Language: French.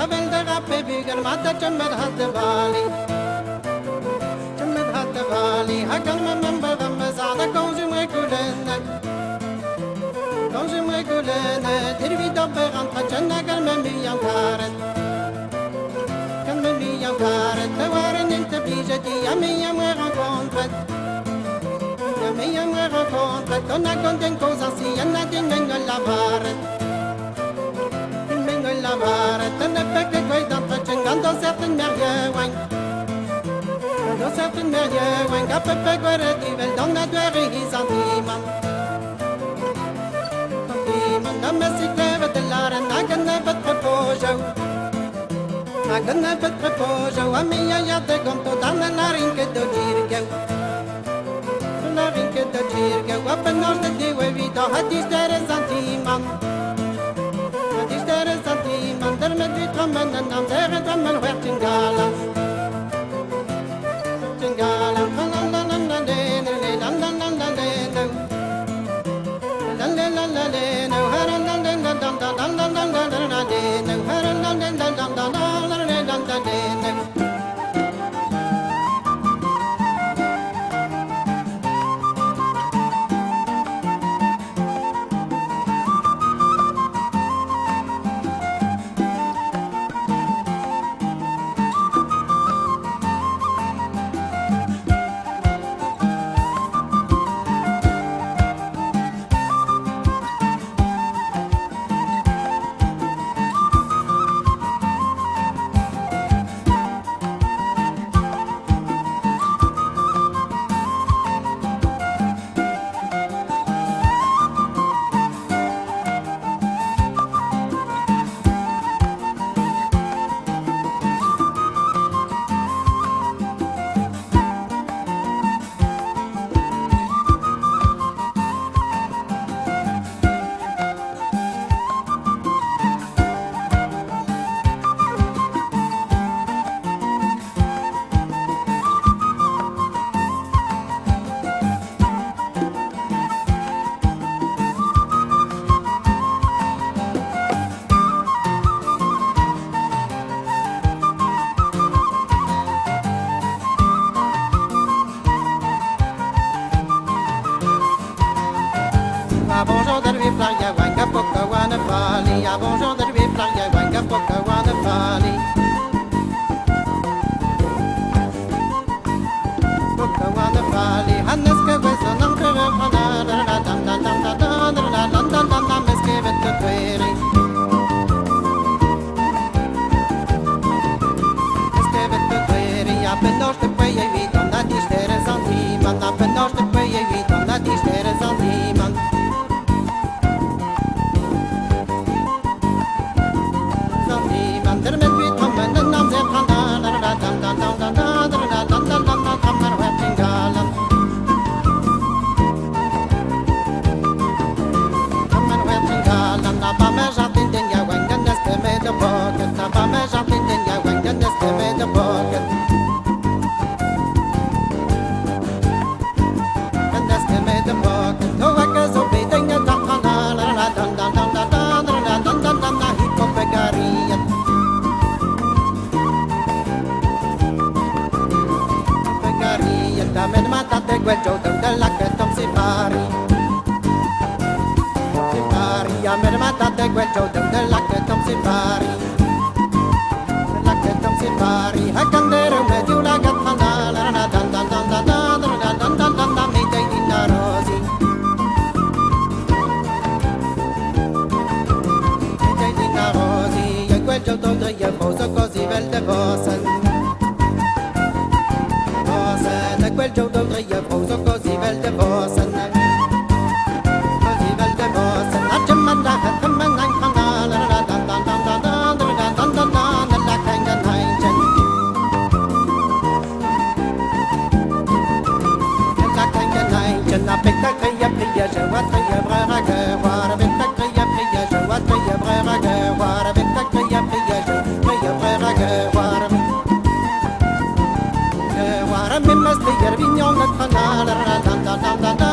قبل دغب بيقر ما تجمد هالدبالي جمد هالدبالي هكذا من بغم زعدا كونجي ويقولنا كونجي ويقولنا تربي دبغان تجنا قلم ميان كارت قلم ميان كارت توارن انت بيجتي يميا وغنقونفت يميا وغنقونفت كنا كنتن كوزاسي ينا دنن لavaret lavaret ne pek kwai dan tchen gando certain meriewen gando certain meriewen ka pek kware di vel don na dwere hi santiman santiman na mesikleve de laren na ganne vet prepojo na ganne vet prepojo a mia ya de gonto dan na rinke do jirgeu na rinke do jirgeu a penor de di we vi do hatis der santiman Mandar med dit rammen nam der rammen hört tingala tingala la la la la de la la la la la de la la la la de no har la la la la la la la la la de no har la la la la la la de Bonjour de lui playa wanga poka wana fali a bonjour de lui playa wanga poka wana fali poka wana fali hannes ke beso nam kere khana da da da da da da da da da da da da meske vet kweri meske vet kweri a penos te peye vit on a distere santi man a penos te peye vit on a distere santi man Guecho de la que tom si pari a mer mata de guecho de la que tom si pari la que tom si pari a candere me di una gattana la la dan dan dan dan dan dan dan dan dan mi dei di narosi mi dei di narosi e guecho de io poso così vel de vosen quel giorno io poso così vel de vosen a gemanda kamana kana la la dan dan dan dan dan dan dan dan dan la kanga naingen la kanga naingen a pekta kaya priya jawat kaya brara ga war pekta kaya priya jawat kaya brara ga war pekta kaya priya kaya brara ga war me mas de yerviño na kana la la dan dan dan dan